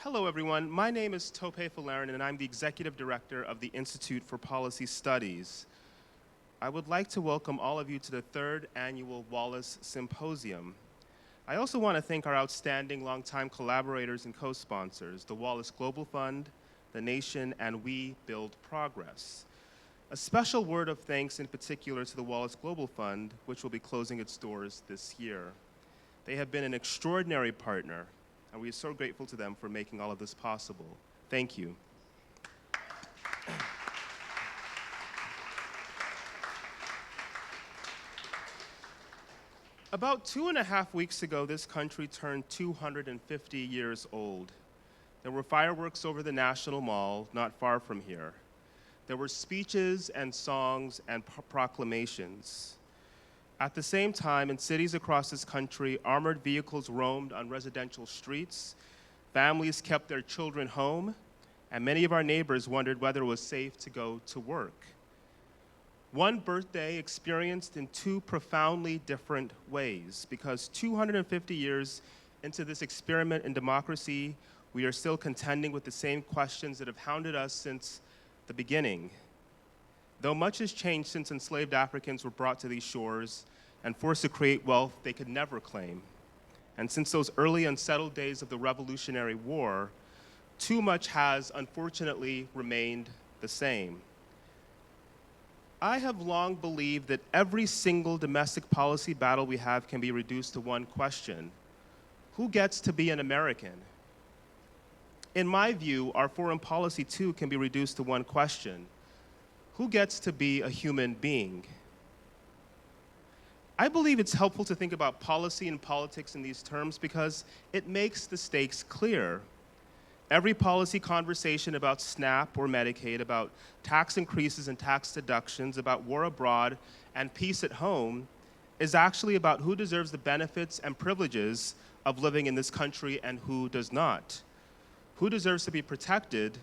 Hello, everyone. My name is Tope Folarin, and I'm the Executive Director of the Institute for Policy Studies. I would like to welcome all of you to the third annual Wallace Symposium. I also want to thank our outstanding longtime collaborators and co-sponsors, the Wallace Global Fund, the Nation, and We Build Progress. A special word of thanks in particular to the Wallace Global Fund, which will be closing its doors this year. They have been an extraordinary partner, and we are so grateful to them for making all of this possible. Thank you. About 2.5 weeks ago, this country turned 250 years old. There were fireworks over the National Mall, not far from here. There were speeches and songs and proclamations. At the same time, in cities across this country, armored vehicles roamed on residential streets, families kept their children home, and many of our neighbors wondered whether it was safe to go to work. One birthday experienced in two profoundly different ways, because 250 years into this experiment in democracy, we are still contending with the same questions that have hounded us since the beginning. Though much has changed since enslaved Africans were brought to these shores and forced to create wealth they could never claim, and since those early unsettled days of the Revolutionary War, too much has unfortunately remained the same. I have long believed that every single domestic policy battle we have can be reduced to one question: who gets to be an American? In my view, our foreign policy too can be reduced to one question: who gets to be a human being? I believe it's helpful to think about policy and politics in these terms because it makes the stakes clear. Every policy conversation about SNAP or Medicaid, about tax increases and tax deductions, about war abroad and peace at home is actually about who deserves the benefits and privileges of living in this country and who does not. Who deserves to be protected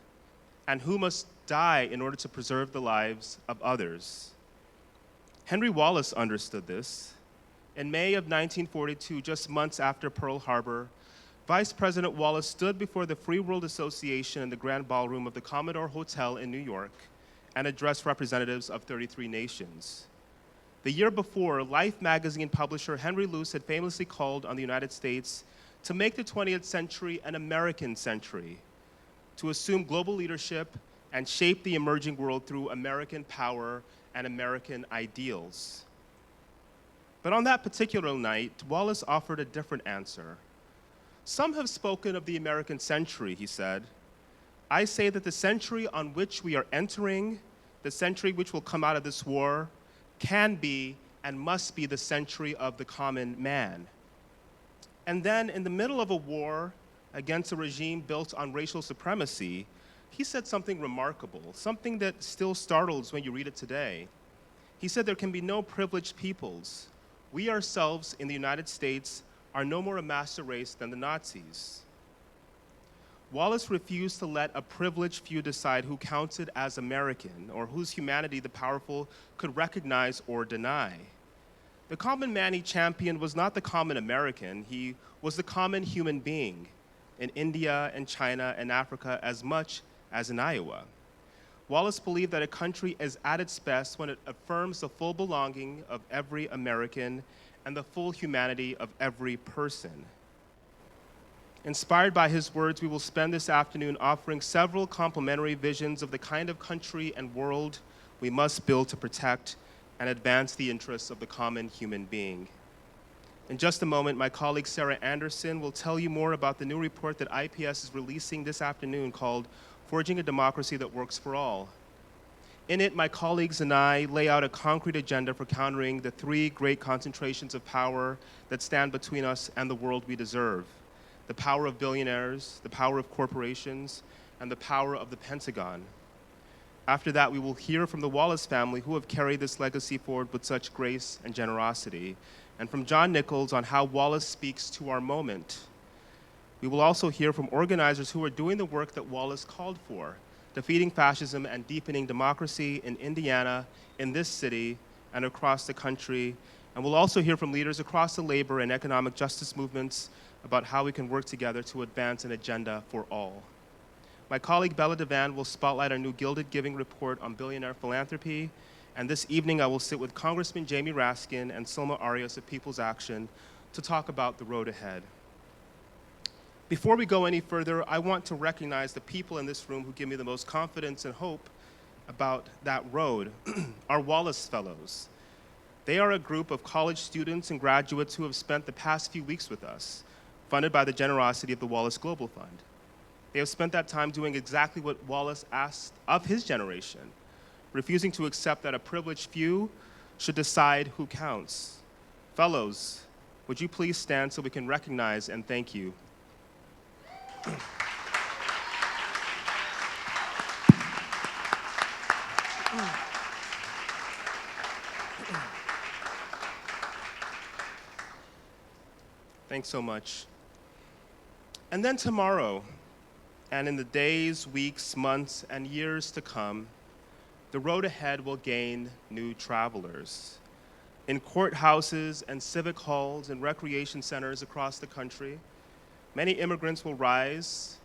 and who must die in order to preserve the lives of others. Henry Wallace understood this. In May of 1942, just months after Pearl Harbor, Vice President Wallace stood before the Free World Association in the Grand Ballroom of the Commodore Hotel in New York and addressed representatives of 33 nations. The year before, Life magazine publisher Henry Wallace had famously called on the United States to make the 20th century an American century, to assume global leadership and shape the emerging world through American power and American ideals. But on that particular night, Wallace offered a different answer. Some have spoken of the American century, he said. I say that the century on which we are entering, the century which will come out of this war, can be and must be the century of the common man. And then, in the middle of a war against a regime built on racial supremacy, he said something remarkable, something that still startles when you read it today. He said there can be no privileged peoples. We ourselves in the United States are no more a master race than the Nazis. Wallace refused to let a privileged few decide who counted as American or whose humanity the powerful could recognize or deny. The common man he championed was not the common American, he was the common human being in India and China and Africa as much as in Iowa. Wallace believed that a country is at its best when it affirms the full belonging of every American and the full humanity of every person. Inspired by his words, we will spend this afternoon offering several complementary visions of the kind of country and world we must build to protect and advance the interests of the common human being. In just a moment, my colleague Sarah Anderson will tell you more about the new report that IPS is releasing this afternoon called Forging a Democracy That Works for All. In it, my colleagues and I lay out a concrete agenda for countering the three great concentrations of power that stand between us and the world we deserve: the power of billionaires, the power of corporations, and the power of the Pentagon. After that, we will hear from the Wallace family, who have carried this legacy forward with such grace and generosity, and from John Nichols on how Wallace speaks to our moment. We will also hear from organizers who are doing the work that Wallace called for, defeating fascism and deepening democracy in Indiana, in this city, and across the country. And we'll also hear from leaders across the labor and economic justice movements about how we can work together to advance an agenda for all. My colleague Bella Devan will spotlight our new Gilded Giving report on billionaire philanthropy, and this evening I will sit with Congressman Jamie Raskin and Silma Arias of People's Action to talk about the road ahead. Before we go any further, I want to recognize the people in this room who give me the most confidence and hope about that road, our Wallace Fellows. They are a group of college students and graduates who have spent the past few weeks with us, funded by the generosity of the Wallace Global Fund. They have spent that time doing exactly what Wallace asked of his generation, refusing to accept that a privileged few should decide who counts. Fellows, would you please stand so we can recognize and thank you? Thanks so much. And then tomorrow, and in the days, weeks, months, and years to come, the road ahead will gain new travelers. In courthouses and civic halls and recreation centers across the country, many immigrants will rise,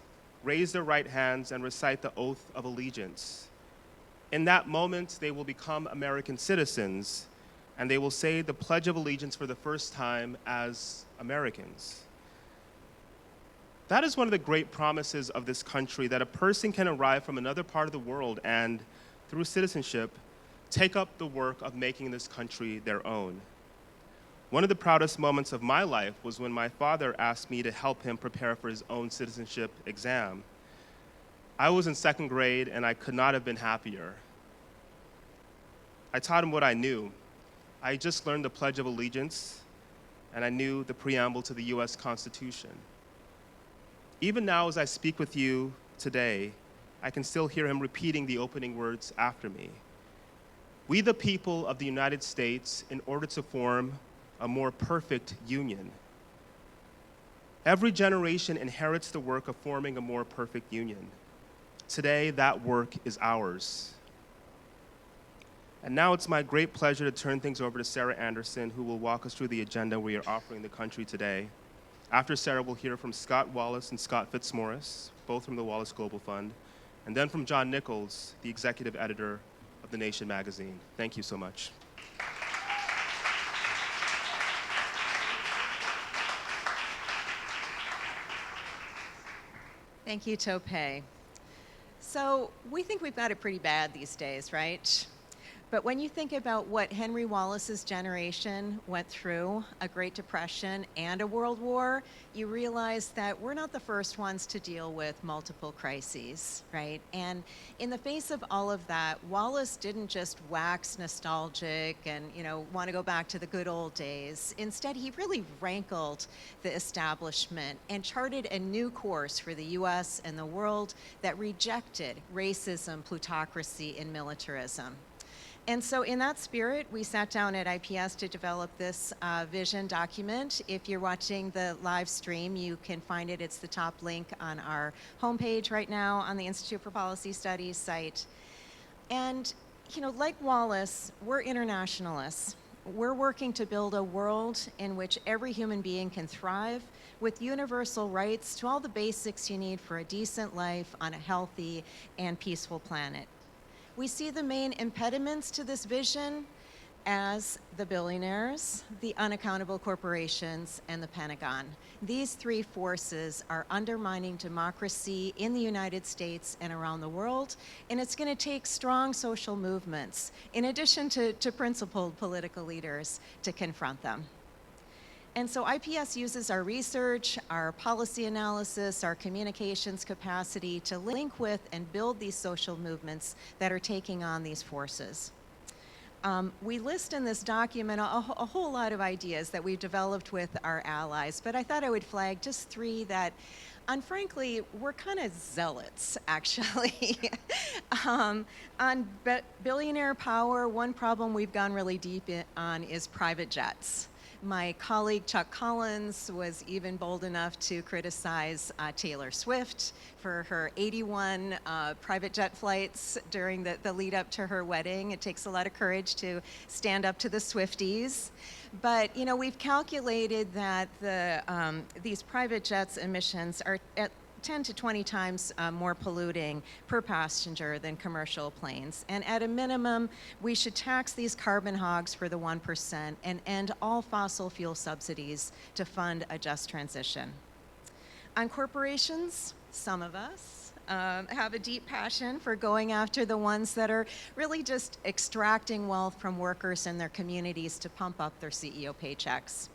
raise their right hands, and recite the oath of allegiance. In that moment, they will become American citizens, and they will say the Pledge of Allegiance for the first time as Americans. That is one of the great promises of this country, that a person can arrive from another part of the world and, through citizenship, take up the work of making this country their own. One of the proudest moments of my life was when my father asked me to help him prepare for his own citizenship exam. I was in second grade, and I could not have been happier. I taught him what I knew. I just learned the Pledge of Allegiance, and I knew the preamble to the US Constitution. Even now, as I speak with you today, I can still hear him repeating the opening words after me. We, the people of the United States, in order to form a more perfect union. Every generation inherits the work of forming a more perfect union. Today, that work is ours. And now it's my great pleasure to turn things over to Sarah Anderson, who will walk us through the agenda we are offering the country today. After Sarah, we'll hear from Scott Wallace and Scott Fitzmaurice, both from the Wallace Global Fund, and then from John Nichols, the executive editor of The Nation magazine. Thank you so much. Thank you, Tope. So we think we've got it pretty bad these days, right? But when you think about what Henry Wallace's generation went through, a Great Depression and a World War, you realize that we're not the first ones to deal with multiple crises, right? And in the face of all of that, Wallace didn't just wax nostalgic and, want to go back to the good old days. Instead, he really rankled the establishment and charted a new course for the US and the world that rejected racism, plutocracy, and militarism. And so in that spirit, we sat down at IPS to develop this vision document. If you're watching the live stream, you can find it. It's the top link on our homepage right now on the Institute for Policy Studies site. And, like Wallace, we're internationalists. We're working to build a world in which every human being can thrive with universal rights to all the basics you need for a decent life on a healthy and peaceful planet. We see the main impediments to this vision as the billionaires, the unaccountable corporations, and the Pentagon. These three forces are undermining democracy in the United States and around the world, and it's going to take strong social movements, in addition to principled political leaders, to confront them. And so IPS uses our research, our policy analysis, our communications capacity to link with and build these social movements that are taking on these forces. We list in this document a whole lot of ideas that we've developed with our allies, but I thought I would flag just three that, frankly, we're kind of zealots, actually. On billionaire power, one problem we've gone really deep on is private jets. My colleague Chuck Collins was even bold enough to criticize Taylor Swift for her 81 private jet flights during the lead up to her wedding. It takes a lot of courage to stand up to the Swifties. But you know, we've calculated that these private jets emissions are at 10 to 20 times more polluting per passenger than commercial planes. And at a minimum, we should tax these carbon hogs for the 1% and end all fossil fuel subsidies to fund a just transition. On corporations, some of us have a deep passion for going after the ones that are really just extracting wealth from workers and their communities to pump up their CEO paychecks.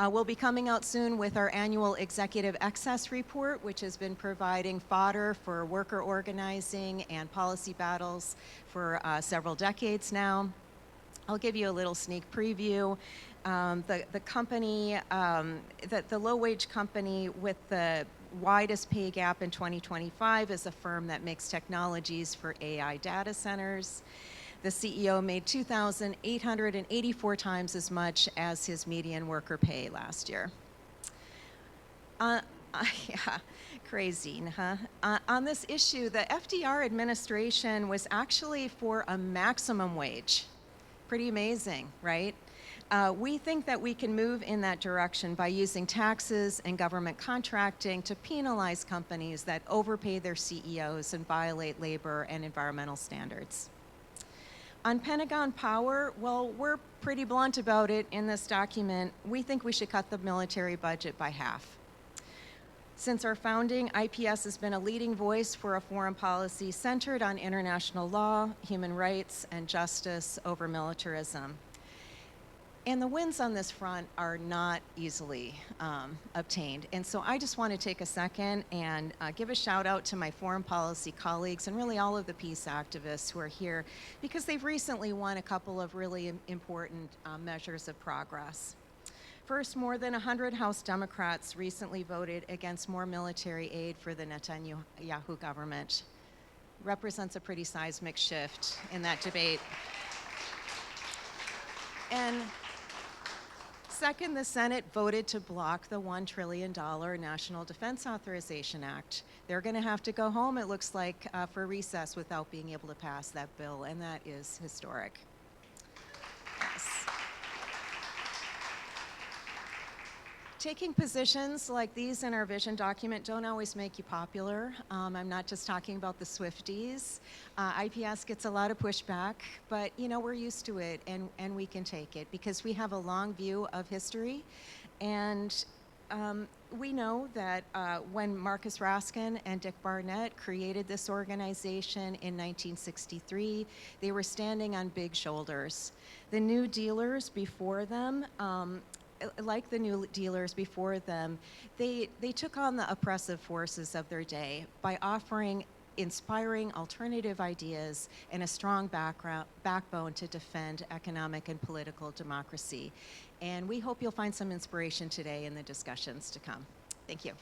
We'll be coming out soon with our annual executive excess report, which has been providing fodder for worker organizing and policy battles for several decades now. I'll give you a little sneak preview. The company, the low-wage company with the widest pay gap in 2025 is a firm that makes technologies for AI data centers. The CEO made 2,884 times as much as his median worker pay last year. Yeah, crazy, huh? On this issue, the FDR administration was actually for a maximum wage. Pretty amazing, right? We think that we can move in that direction by using taxes and government contracting to penalize companies that overpay their CEOs and violate labor and environmental standards. On Pentagon power, well, we're pretty blunt about it in this document. We think we should cut the military budget by half. Since our founding, IPS has been a leading voice for a foreign policy centered on international law, human rights, and justice over militarism. And the wins on this front are not easily obtained. And so I just want to take a second and give a shout out to my foreign policy colleagues and really all of the peace activists who are here, because they've recently won a couple of really important measures of progress. First, more than 100 House Democrats recently voted against more military aid for the Netanyahu government. Represents a pretty seismic shift in that debate. And second, the Senate voted to block the $1 trillion National Defense Authorization Act. They're going to have to go home, it looks like, for recess without being able to pass that bill, and that is historic. Yes. Taking positions like these in our vision document don't always make you popular. I'm not just talking about the Swifties. IPS gets a lot of pushback, but you know, we're used to it and we can take it because we have a long view of history. And we know that when Marcus Raskin and Dick Barnett created this organization in 1963, they were standing on big shoulders. The New Dealers before them, like the New Dealers before them, they took on the oppressive forces of their day by offering inspiring alternative ideas and a strong backbone to defend economic and political democracy. And we hope you'll find some inspiration today in the discussions to come. Thank you.